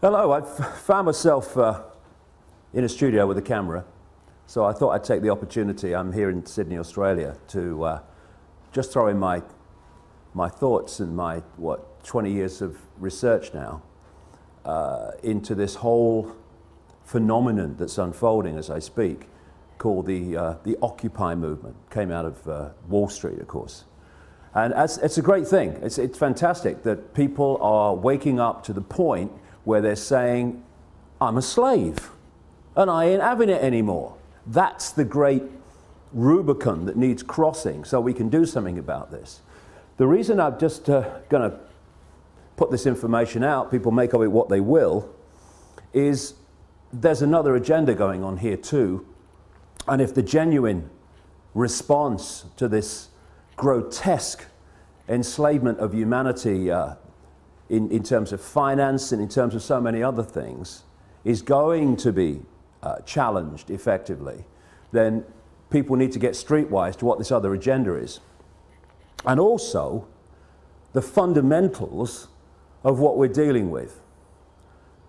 Hello, I've found myself in a studio with a camera, so I thought I'd take the opportunity. I'm here in Sydney, Australia, to just throw in my thoughts and my, 20 years of research now into this whole phenomenon that's unfolding as I speak, called the Occupy movement. Came out of Wall Street, of course. And it's a great thing. It's fantastic that people are waking up to the point where they're saying, I'm a slave, and I ain't having it anymore. That's the great Rubicon that needs crossing so we can do something about this. The reason I'm just going to put this information out, people make of it what they will, is there's another agenda going on here too. And if the genuine response to this grotesque enslavement of humanity in terms of finance and in terms of so many other things is going to be challenged effectively, then people need to get streetwise to what this other agenda is. And also the fundamentals of what we're dealing with.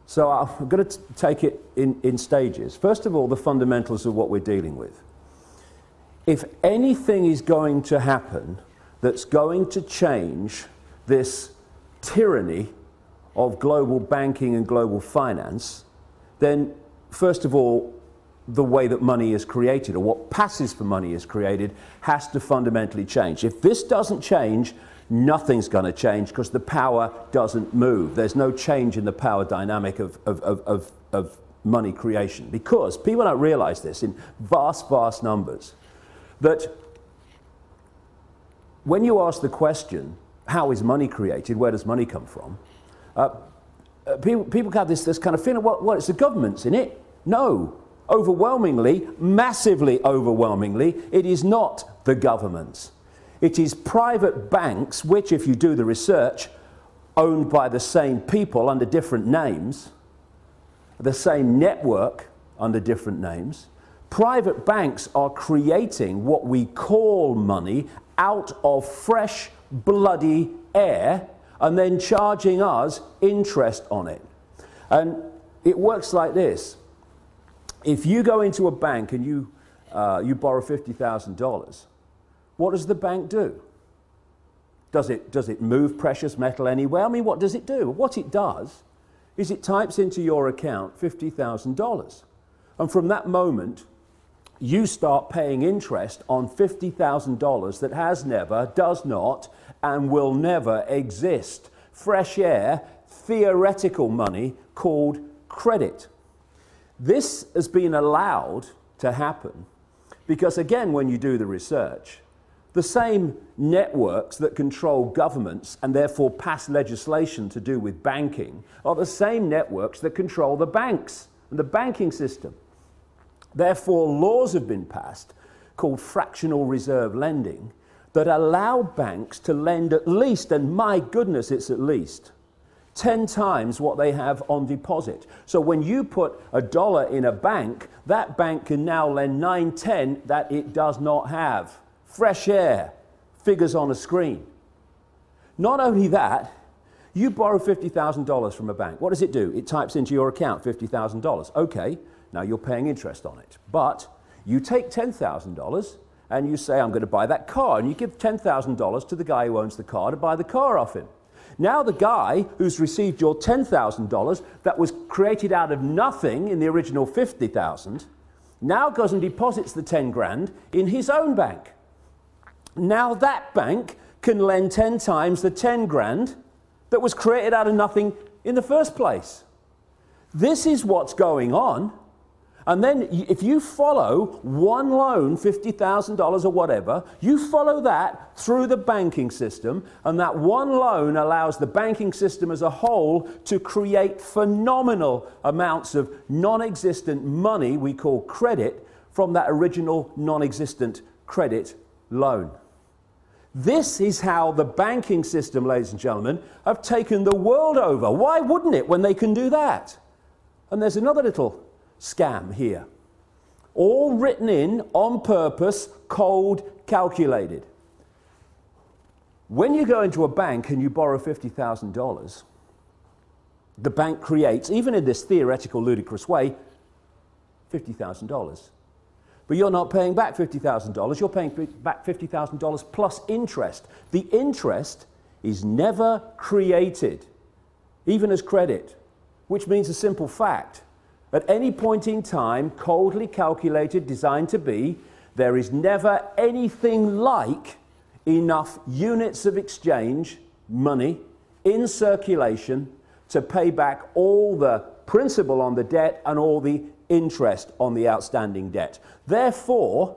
So I'm going to take it in stages. First of all, the fundamentals of what we're dealing with. If anything is going to happen that's going to change this tyranny of global banking and global finance, then first of all, the way that money is created, or what passes for money is created, has to fundamentally change. If this doesn't change, nothing's going to change because the power doesn't move. There's no change in the power dynamic of money creation, because people don't realize this in vast, vast numbers, that when you ask the question, how is money created? Where does money come from? People have this kind of feeling, well, it's the government's in it. No, overwhelmingly, massively overwhelmingly, it is not the government's. It is private banks, which, if you do the research, owned by the same people under different names, the same network under different names. Private banks are creating what we call money out of fresh, bloody air, and then charging us interest on it. And it works like this. If you go into a bank and you borrow $50,000, what does the bank do? Does it move precious metal anywhere? I mean, what does it do? What it does is it types into your account $50,000. And from that moment, you start paying interest on $50,000 that has never, does not, and will never exist. Fresh air, theoretical money called credit. This has been allowed to happen because, again, when you do the research, the same networks that control governments and therefore pass legislation to do with banking are the same networks that control the banks and the banking system. Therefore, laws have been passed called fractional reserve lending that allow banks to lend at least, and my goodness, it's at least 10 times what they have on deposit. So when you put $1 in a bank, that bank can now lend 9, 10 that it does not have. Fresh air, figures on a screen. Not only that, you borrow $50,000 from a bank. What does it do? It types into your account $50,000. Okay, now you're paying interest on it. But you take $10,000 and you say, I'm going to buy that car. And you give $10,000 to the guy who owns the car to buy the car off him. Now the guy who's received your $10,000 that was created out of nothing in the original $50,000 now goes and deposits the 10 grand in his own bank. Now that bank can lend 10 times the 10 grand that was created out of nothing in the first place. This is what's going on. And then if you follow one loan, $50,000 or whatever, you follow that through the banking system, and that one loan allows the banking system as a whole to create phenomenal amounts of non-existent money we call credit from that original non-existent credit loan. This is how the banking system, ladies and gentlemen, have taken the world over. Why wouldn't it when they can do that? And there's another little scam here. All written in on purpose, cold, calculated. When you go into a bank and you borrow $50,000, the bank creates, even in this theoretical, ludicrous way, $50,000. But you're not paying back $50,000, you're paying back $50,000 plus interest. The interest is never created, even as credit, which means a simple fact. At any point in time, coldly calculated, designed to be, there is never anything like enough units of exchange, money, in circulation to pay back all the principal on the debt and all the interest on the outstanding debt. Therefore,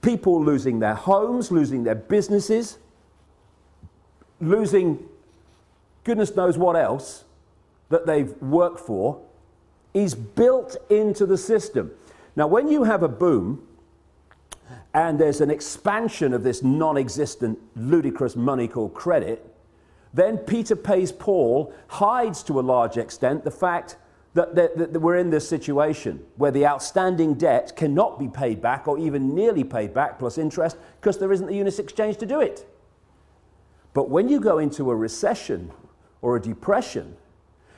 people losing their homes, losing their businesses, losing goodness knows what else that they've worked for, is built into the system. Now, when you have a boom and there's an expansion of this non-existent, ludicrous money called credit, then Peter Pays Paul hides to a large extent the fact that we're in this situation where the outstanding debt cannot be paid back or even nearly paid back plus interest because there isn't the units exchange to do it. But when you go into a recession or a depression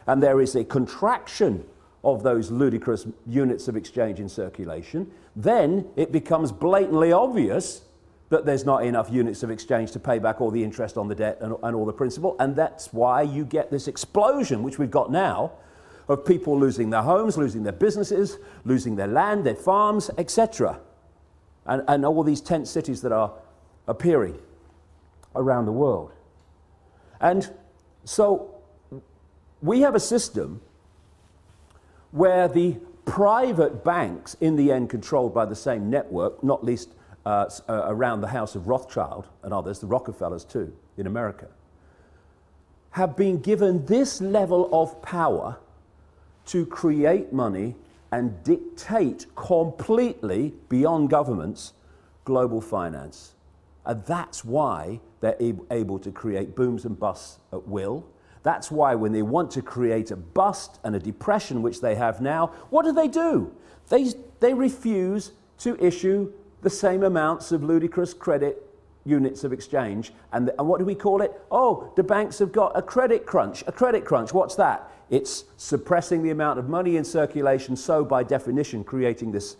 and there is a contraction of those ludicrous units of exchange in circulation, then it becomes blatantly obvious that there's not enough units of exchange to pay back all the interest on the debt and all the principal, and that's why you get this explosion, which we've got now, of people losing their homes, losing their businesses, losing their land, their farms, etc. And all these tent cities that are appearing around the world. And so we have a system where the private banks, in the end controlled by the same network, not least around the house of Rothschild and others, the Rockefellers too, in America, have been given this level of power to create money and dictate completely, beyond governments, global finance. And that's why they're able to create booms and busts at will. That's why when they want to create a bust and a depression, which they have now, what do? They refuse to issue the same amounts of ludicrous credit units of exchange. And what do we call it? Oh, the banks have got a credit crunch. A credit crunch, what's that? It's suppressing the amount of money in circulation, so by definition creating this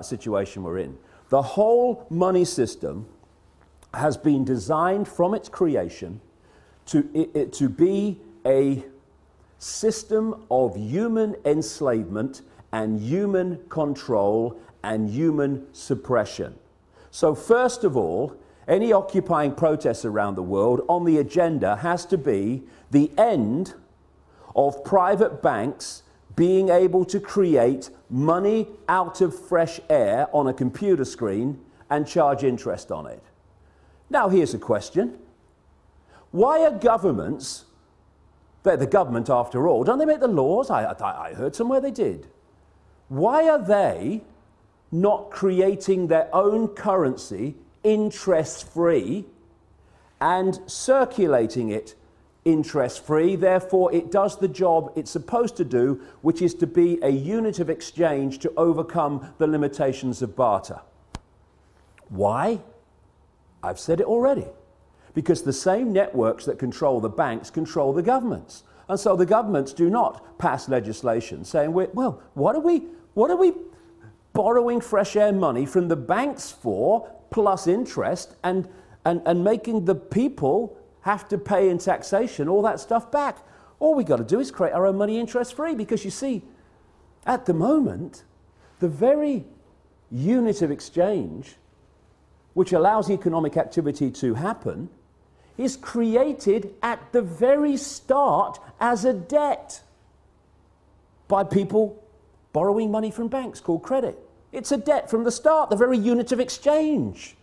situation we're in. The whole money system has been designed from its creation to be a system of human enslavement and human control and human suppression. So first of all, any occupying protests around the world on the agenda has to be the end of private banks being able to create money out of fresh air on a computer screen and charge interest on it. Now here's a question. Why are governments, they're the government after all, don't they make the laws? I heard somewhere they did. Why are they not creating their own currency interest-free and circulating it interest-free? Therefore, it does the job it's supposed to do, which is to be a unit of exchange to overcome the limitations of barter. Why? I've said it already. Because the same networks that control the banks control the governments. And so the governments do not pass legislation saying, well, what are we borrowing fresh air money from the banks for, plus interest, and making the people have to pay in taxation all that stuff back? All we got to do is create our own money interest-free, because you see, at the moment, the very unit of exchange which allows economic activity to happen is created at the very start as a debt by people borrowing money from banks called credit. It's a debt from the start, the very unit of exchange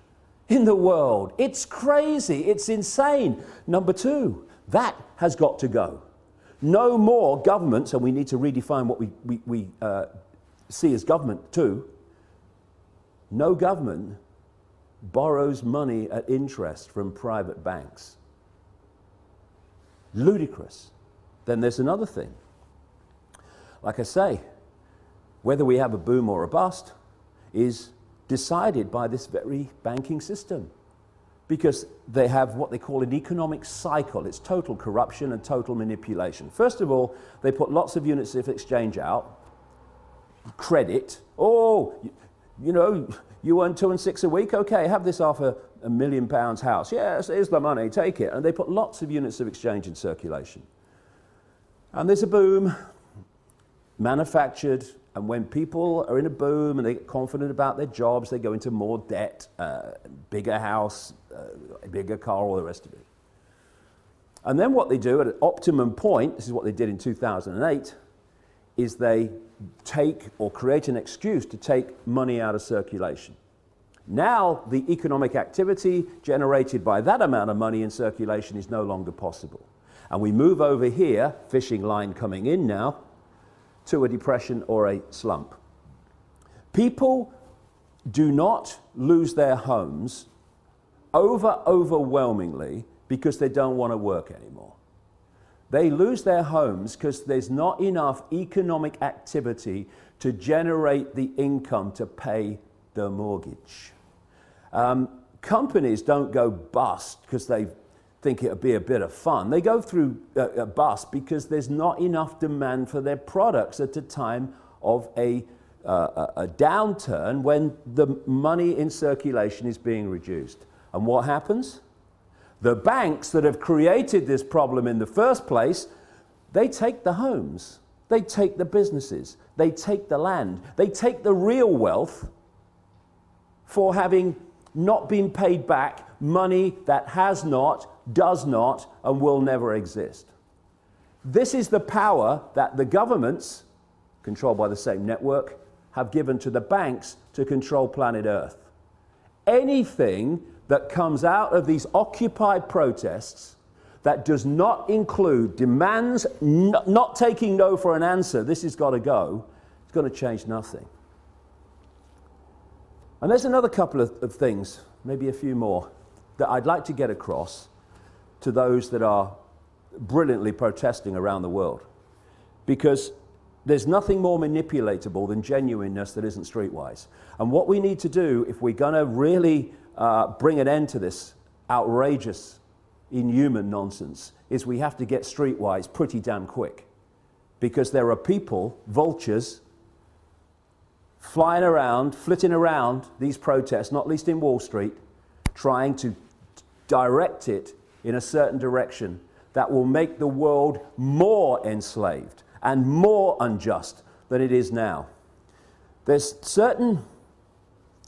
in the world. It's crazy, it's insane. Number two, that has got to go. No more governments, and we need to redefine what we see as government too. No government borrows money at interest from private banks. Ludicrous. Then there's another thing. Like I say, whether we have a boom or a bust is decided by this very banking system. because they have what they call an economic cycle. It's total corruption and total manipulation. First of all, they put lots of units of exchange out, credit. Oh, you know, you earn 2 and 6 a week? Okay, have this half a £1 million house. Yes, here's the money, take it. And they put lots of units of exchange in circulation. And there's a boom, manufactured, and when people are in a boom and they get confident about their jobs, they go into more debt, bigger house, a bigger car, all the rest of it. And then what they do at an optimum point, this is what they did in 2008, is they take or create an excuse to take money out of circulation. Now the economic activity generated by that amount of money in circulation is no longer possible. And we move over here, fishing line coming in now, to a depression or a slump. People do not lose their homes overwhelmingly because they don't want to work anymore. They lose their homes because there's not enough economic activity to generate the income to pay the mortgage. Companies don't go bust because they think it would be a bit of fun. They go through a bust because there's not enough demand for their products at a time of a downturn when the money in circulation is being reduced. And what happens? The banks that have created this problem in the first place, they take the homes, they take the businesses, they take the land, they take the real wealth for having not been paid back money that has not, does not, and will never exist. This is the power that the governments, controlled by the same network, have given to the banks to control planet Earth. Anything that comes out of these Occupy protests that does not include demands, not taking no for an answer, this has got to go, it's going to change nothing. And there's another couple of things, maybe a few more, that I'd like to get across to those that are brilliantly protesting around the world. Because there's nothing more manipulatable than genuineness that isn't streetwise. And what we need to do, if we're going to really bring an end to this outrageous, inhuman nonsense, is we have to get streetwise pretty damn quick. Because there are people, vultures, flying around, flitting around these protests, not least in Wall Street, trying to direct it in a certain direction that will make the world more enslaved and more unjust than it is now. There's certain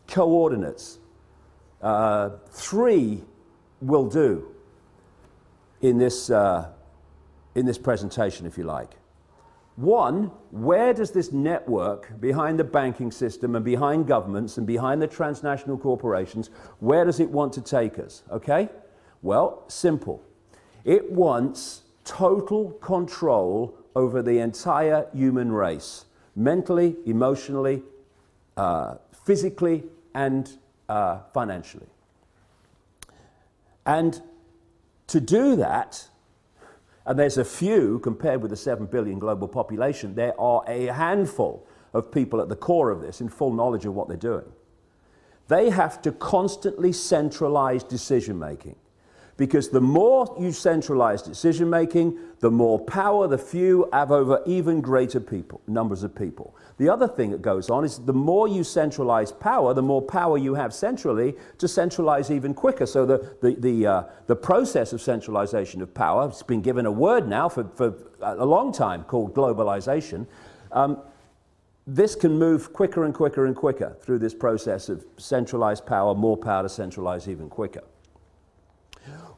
coordinates, 3 will do in this presentation, if you like. 1, where does this network behind the banking system and behind governments and behind the transnational corporations, where does it want to take us? Okay? Well, simple. It wants total control over the entire human race, mentally, emotionally, physically, and financially. And to do that, and there's a few, compared with the 7 billion global population, there are a handful of people at the core of this in full knowledge of what they're doing. They have to constantly centralize decision-making. Because the more you centralize decision-making, the more power the few have over even greater numbers of people. The other thing that goes on is the more you centralize power, the more power you have centrally to centralize even quicker. So the process of centralization of power, it's been given a word now for a long time called globalization. This can move quicker and quicker and quicker through this process of centralized power, more power to centralize even quicker.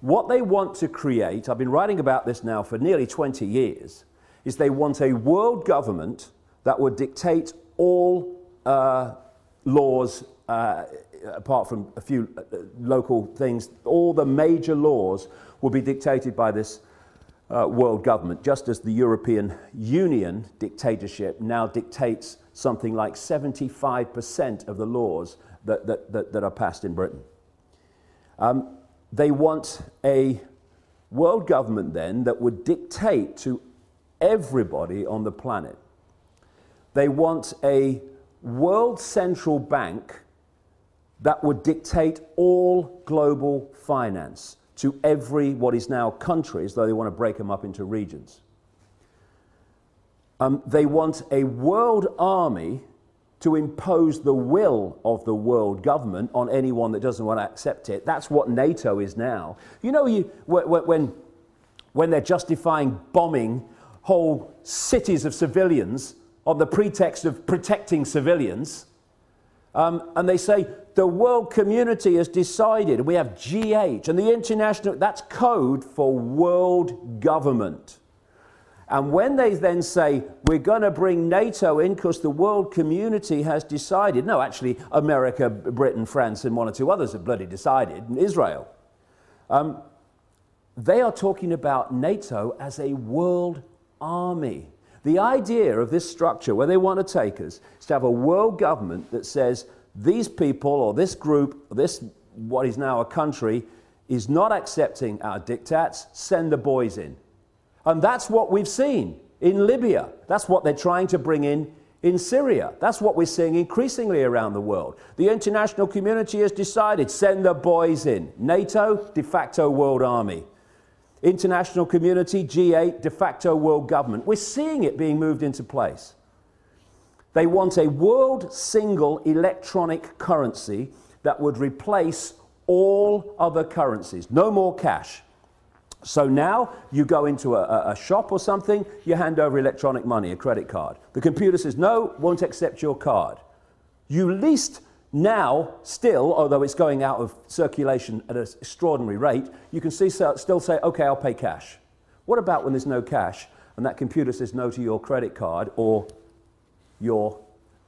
What they want to create, I've been writing about this now for nearly 20 years, is they want a world government that would dictate all laws, apart from a few local things. All the major laws will be dictated by this world government, just as the European Union dictatorship now dictates something like 75% of the laws that are passed in Britain. They want a world government then that would dictate to everybody on the planet. They want a world central bank that would dictate all global finance to every what is now countries, though they want to break them up into regions. They want a world army to impose the will of the world government on anyone that doesn't want to accept it. That's what NATO is now. You know, when they're justifying bombing whole cities of civilians on the pretext of protecting civilians, and they say the world community has decided, and we have G8, and the international, that's code for world government. And when they then say, we're going to bring NATO in because the world community has decided, no, actually, America, Britain, France, and one or two others have bloody decided, and Israel. They are talking about NATO as a world army. The idea of this structure, where they want to take us, is to have a world government that says, these people, or this group, or this, what is now a country, is not accepting our diktats, send the boys in. And that's what we've seen in Libya. That's what they're trying to bring in Syria. That's what we're seeing increasingly around the world. The international community has decided, send the boys in. NATO, de facto world army. International community, G8, de facto world government. We're seeing it being moved into place. They want a world single electronic currency that would replace all other currencies. No more cash. So now you go into a shop or something, you hand over electronic money, a credit card. The computer says, no, won't accept your card. You least now, still, although it's going out of circulation at an extraordinary rate, you can still say, okay, I'll pay cash. What about when there's no cash and that computer says no to your credit card or your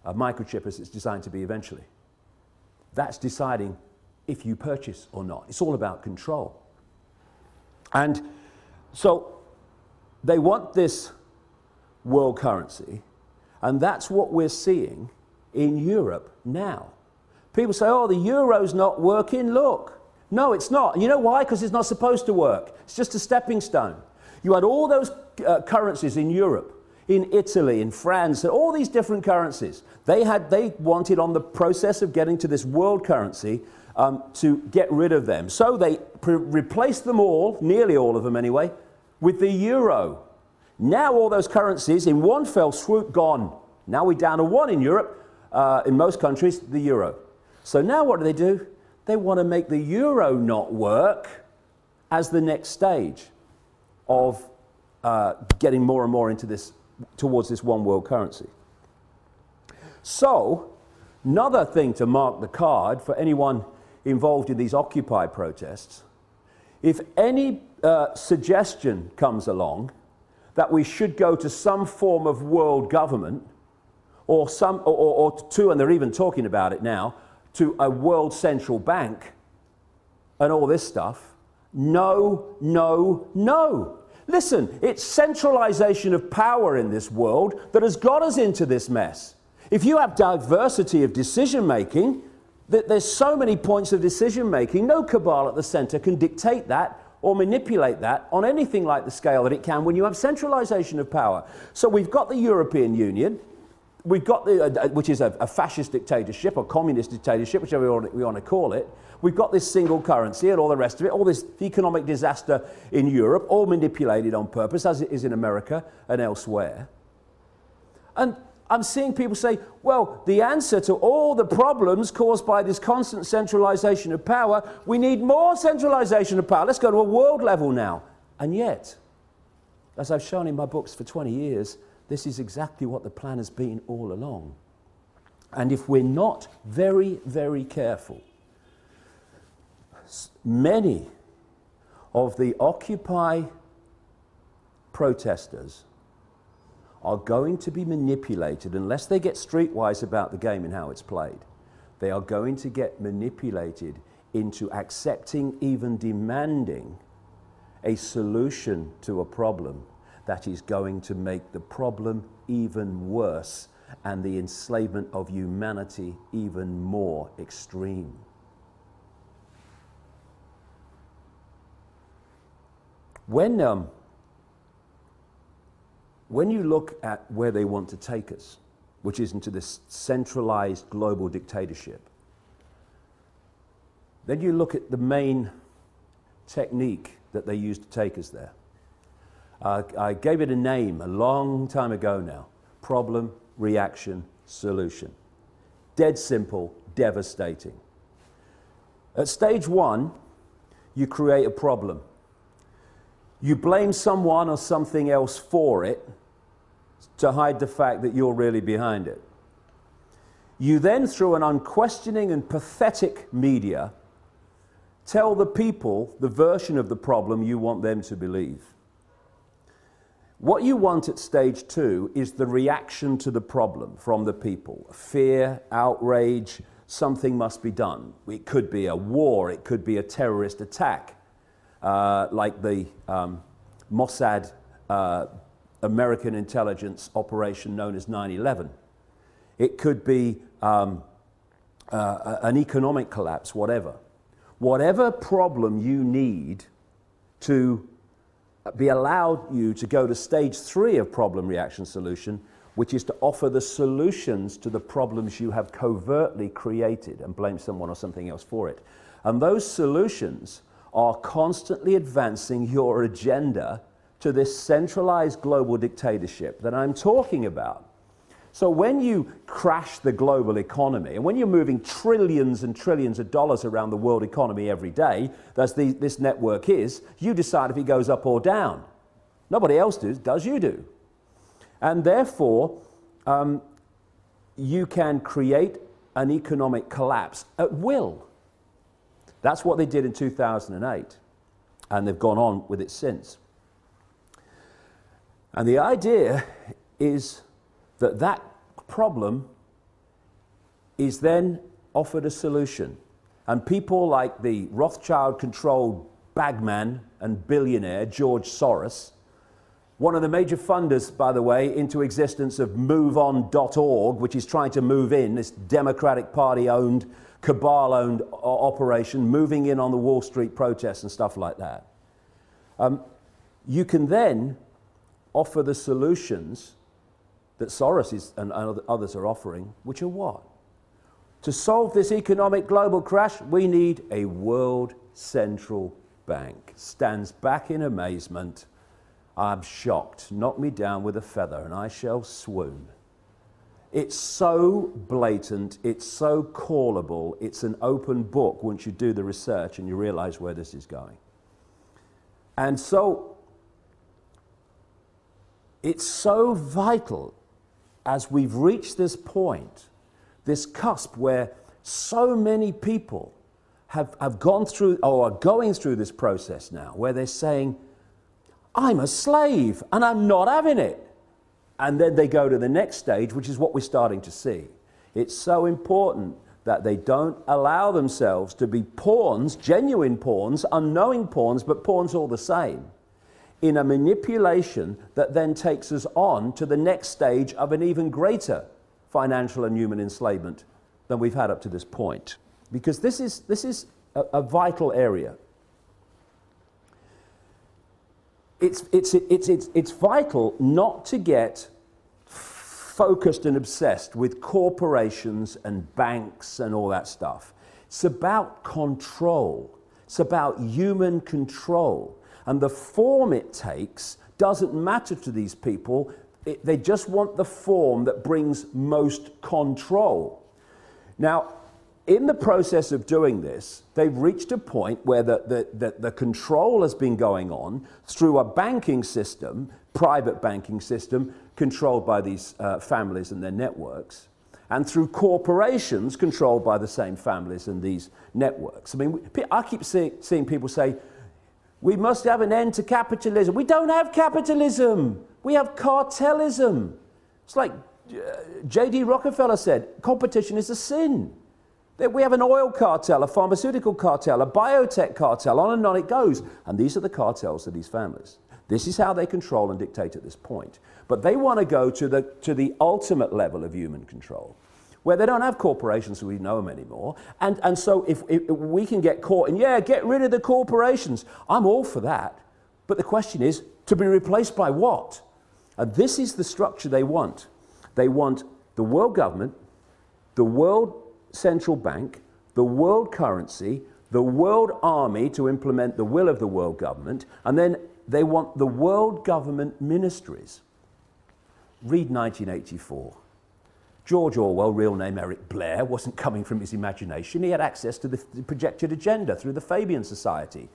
microchip as it's designed to be eventually? That's deciding if you purchase or not. It's all about control. And so they want this world currency, and that's what we're seeing in Europe now. People say, oh, the euro's not working. Look. No, it's not. And you know why? Because it's not supposed to work. It's just a stepping stone. You had all those currencies in Europe, in Italy, in France, and all these different currencies. They wanted on the process of getting to this world currency to get rid of them. So they replaced them all, nearly all of them anyway, with the euro. Now all those currencies in one fell swoop gone. Now we're down to one in Europe, in most countries, the euro. So now what do? They want to make the euro not work as the next stage of getting more and more into this, towards this one world currency. So, another thing to mark the card for anyone involved in these Occupy protests, if any suggestion comes along that we should go to some form of world government, or to, and they're even talking about it now, to a world central bank and all this stuff, no, no, no. Listen, it's centralization of power in this world that has got us into this mess. If you have diversity of decision making, there's so many points of decision making, no cabal at the center can dictate that or manipulate that on anything like the scale that it can when you have centralization of power. So we've got the European Union, we've got the, which is a fascist dictatorship or communist dictatorship, whichever we want to call it. We've got this single currency and all the rest of it, all this economic disaster in Europe, all manipulated on purpose, as it is in America and elsewhere. And I'm seeing people say, well, the answer to all the problems caused by this constant centralization of power, we need more centralization of power. Let's go to a world level now. And yet, as I've shown in my books for 20 years, this is exactly what the plan has been all along. And if we're not very, very careful, many of the Occupy protesters are going to be manipulated, unless they get streetwise about the game and how it's played. They are going to get manipulated into accepting, even demanding, a solution to a problem that is going to make the problem even worse and the enslavement of humanity even more extreme. When you look at where they want to take us, which is into this centralized global dictatorship, Then you look at the main technique that they used to take us there. I gave it a name a long time ago now. Problem, reaction, solution. Dead simple, devastating. At stage one, you create a problem. You blame someone or something else for it to hide the fact that you're really behind it. You then, through an unquestioning and pathetic media, tell the people the version of the problem you want them to believe. What you want at stage two is the reaction to the problem from the people. Fear, outrage, something must be done. It could be a war, it could be a terrorist attack, like the Mossad American intelligence operation known as 9/11. It could be an economic collapse, whatever. Whatever problem you need to be allowed you to go to stage three of problem, reaction, solution, which is to offer the solutions to the problems you have covertly created and blame someone or something else for it. And those solutions are constantly advancing your agenda to this centralized global dictatorship that I'm talking about. So when you crash the global economy, and when you're moving trillions and trillions of dollars around the world economy every day, as this network is, you decide if it goes up or down. Nobody else does, you do. And therefore, you can create an economic collapse at will. That's what they did in 2008, and they've gone on with it since. And the idea is that that problem is then offered a solution. And people like the Rothschild-controlled bagman and billionaire George Soros, one of the major funders, by the way, into existence of MoveOn.org, which is trying to move in, this Democratic Party-owned, cabal-owned operation, moving in on the Wall Street protests and stuff like that. You can then offer the solutions that Soros and others are offering, which are what? To solve this economic global crash, we need a world central bank. Stands back in amazement. I'm shocked. Knock me down with a feather and I shall swoon. It's so blatant, it's so callable, it's an open book once you do the research and you realize where this is going. And so, it's so vital as we've reached this point, this cusp where so many people have gone through or are going through this process now, where they're saying, I'm a slave and I'm not having it. And then they go to the next stage, which is what we're starting to see. It's so important that they don't allow themselves to be pawns, genuine pawns, unknowing pawns, but pawns all the same, in a manipulation that then takes us on to the next stage of an even greater financial and human enslavement than we've had up to this point. Because this is a vital area. It's vital not to get focused and obsessed with corporations and banks and all that stuff. It's about control. It's about human control. And the form it takes doesn't matter to these people. They just want the form that brings most control. Now, in the process of doing this, they've reached a point where the control has been going on through a banking system, private banking system, controlled by these families and their networks, and through corporations controlled by the same families and these networks. I mean, I keep seeing people say, we must have an end to capitalism. We don't have capitalism. We have cartelism. It's like J.D. Rockefeller said, competition is a sin. We have an oil cartel, a pharmaceutical cartel, a biotech cartel, on and on it goes. And these are the cartels of these families. This is how they control and dictate at this point. But they want to go to the ultimate level of human control, where they don't have corporations so we know them anymore. And so if we can get caught in, yeah, get rid of the corporations, I'm all for that. But the question is, to be replaced by what? And this is the structure they want. They want the world government, the world central bank, the world currency, the world army to implement the will of the world government, and then they want the world government ministries. Read 1984. George Orwell, real name Eric Blair, wasn't coming from his imagination. He had access to the projected agenda through the Fabian Society.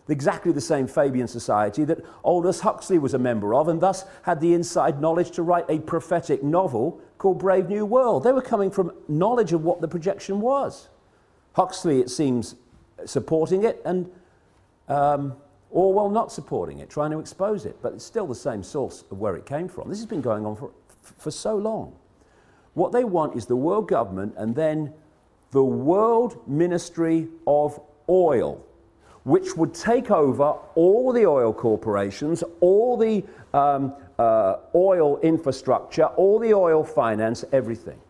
Exactly the same Fabian Society that Aldous Huxley was a member of, and thus had the inside knowledge to write a prophetic novel called Brave New World. They were coming from knowledge of what the projection was. Huxley, it seems, supporting it, and Orwell not supporting it, trying to expose it. But it's still the same source of where it came from. This has been going on for so long. What they want is the world government and then the World Ministry of Oil, which would take over all the oil corporations, all the oil infrastructure, all the oil finance, everything.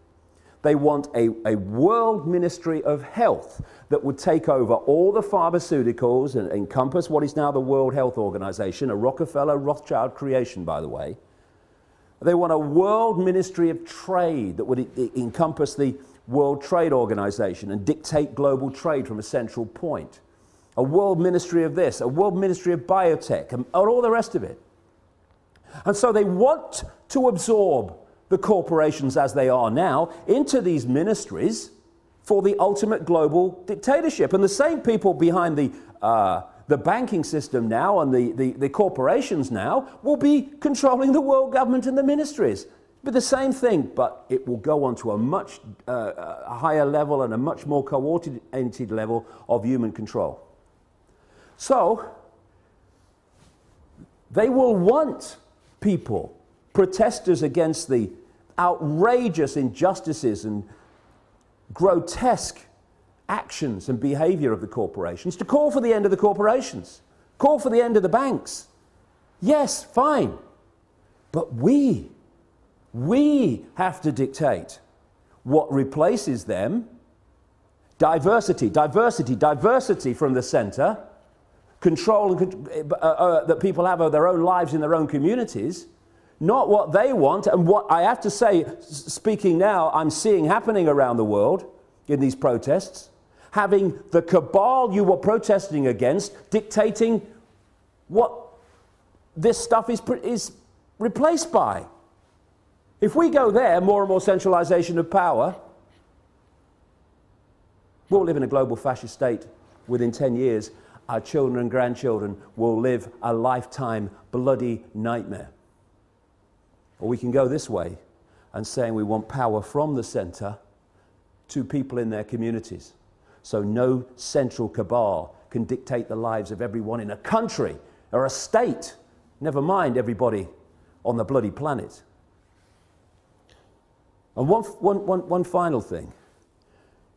They want a World Ministry of Health that would take over all the pharmaceuticals and encompass what is now the World Health Organization, a Rockefeller Rothschild creation, by the way. They want a World Ministry of Trade that would encompass the World Trade Organization and dictate global trade from a central point. A World Ministry of this, a World Ministry of Biotech, and all the rest of it. And so they want to absorb the corporations as they are now into these ministries for the ultimate global dictatorship. And the same people behind the banking system now and the corporations now will be controlling the world government and the ministries. But the same thing, but it will go on to a much higher level and a much more coordinated level of human control. So, they will want people, protesters against the outrageous injustices and grotesque actions and behavior of the corporations, to call for the end of the corporations, call for the end of the banks. Yes, fine. But we have to dictate what replaces them. Diversity from the center. Control that people have of their own lives in their own communities, not what they want. And what I have to say, speaking now, I'm seeing happening around the world in these protests, having the cabal you were protesting against dictating what this stuff is replaced by. If we go there, more and more centralization of power, we'll live in a global fascist state within 10 years. Our children and grandchildren will live a lifetime bloody nightmare. Or we can go this way and saying we want power from the center to people in their communities. So no central cabal can dictate the lives of everyone in a country or a state, never mind everybody on the bloody planet. And one final thing.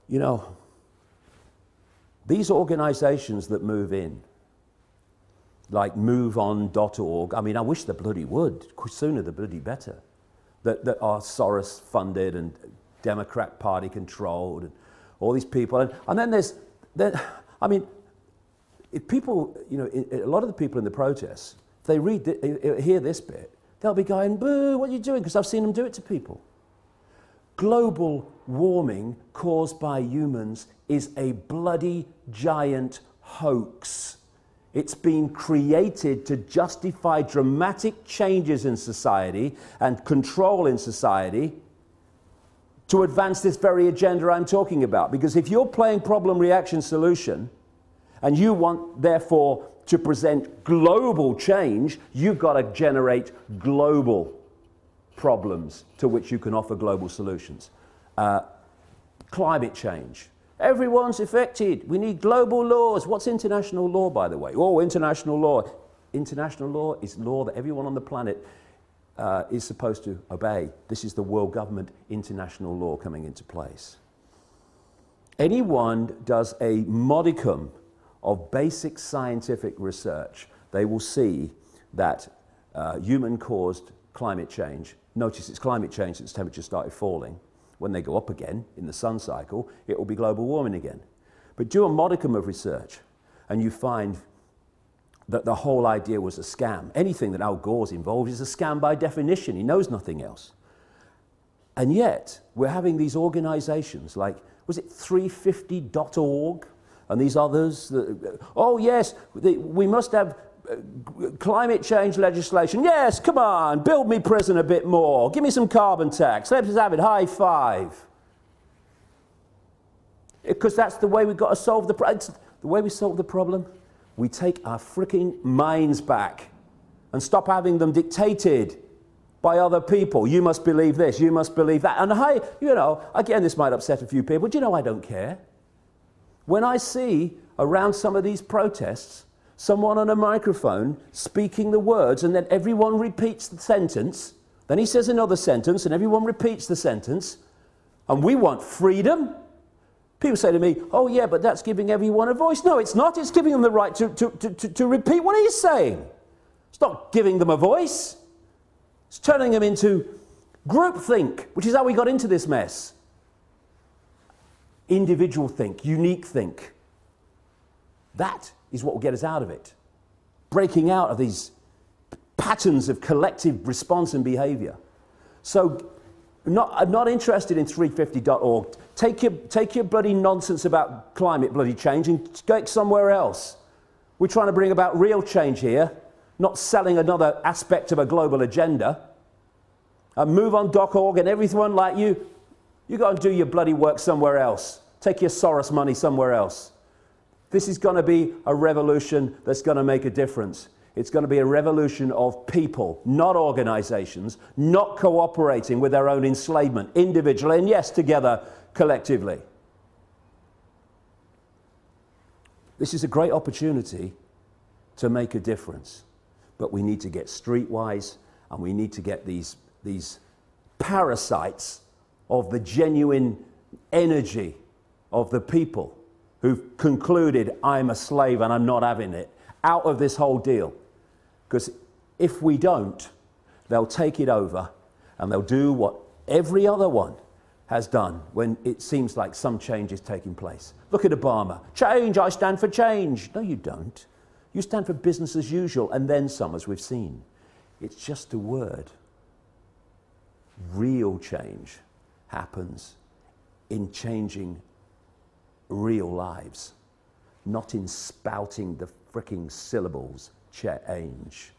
You know, these organizations that move in, like moveon.org, I mean, I wish the bloody would, sooner the bloody better, that are Soros funded and Democrat Party controlled, and all these people. And then I mean, if people, you know, a lot of the people in the protests, if they hear this bit, they'll be going, boo, what are you doing? Because I've seen them do it to people. Global warming caused by humans is a bloody giant hoax. It's been created to justify dramatic changes in society and control in society to advance this very agenda I'm talking about. Because if you're playing problem, reaction, solution, and you want, therefore, to present global change, you've got to generate global problems to which you can offer global solutions. Climate change. Everyone's affected. We need global laws. What's international law, by the way? Oh, international law. International law is law that everyone on the planet is supposed to obey. This is the world government international law coming into place. Anyone does a modicum of basic scientific research, they will see that human-caused climate change, notice it's climate change since temperatures started falling. When they go up again in the sun cycle, it will be global warming again. But do a modicum of research and you find that the whole idea was a scam. Anything that Al Gore's involved is a scam by definition. He knows nothing else. And yet, we're having these organizations like, was it 350.org? and these others. Oh yes, we must have climate change legislation. Yes, come on, build me prison a bit more. Give me some carbon tax. Let's have it. High five. Because that's the way we've got to solve the problem. The way we solve the problem, we take our freaking minds back and stop having them dictated by other people. You must believe this, you must believe that. And again, this might upset a few people. Do you know I don't care? When I see around some of these protests, someone on a microphone speaking the words, and then everyone repeats the sentence, then he says another sentence, and everyone repeats the sentence, and we want freedom. People say to me, oh yeah, but that's giving everyone a voice. No, it's not. It's giving them the right to repeat what he's saying. It's not giving them a voice. It's turning them into groupthink, which is how we got into this mess. Individual think, unique think. That is what will get us out of it. Breaking out of these patterns of collective response and behavior. So I'm not interested in 350.org. Take your bloody nonsense about climate bloody change and go somewhere else. We're trying to bring about real change here, not selling another aspect of a global agenda. And MoveOn.org and everyone like you, you go and do your bloody work somewhere else. Take your Soros money somewhere else. This is going to be a revolution that's going to make a difference. It's going to be a revolution of people, not organizations, not cooperating with their own enslavement, individually, and yes, together, collectively. This is a great opportunity to make a difference. But we need to get streetwise, and we need to get these parasites of the genuine energy of the people who've concluded, I'm a slave and I'm not having it, out of this whole deal. Because if we don't, they'll take it over and they'll do what every other one has done when it seems like some change is taking place. Look at Obama. Change, I stand for change. No, you don't. You stand for business as usual and then some, as we've seen. It's just a word. Real change happens in changing real lives, not in spouting the fricking syllables. Change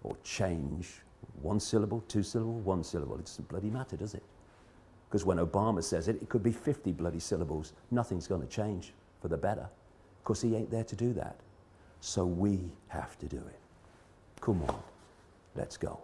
or change. One syllable, two syllable, one syllable. It doesn't bloody matter, does it? Because when Obama says it, it could be 50 bloody syllables. Nothing's going to change for the better. Because he ain't there to do that. So we have to do it. Come on, let's go.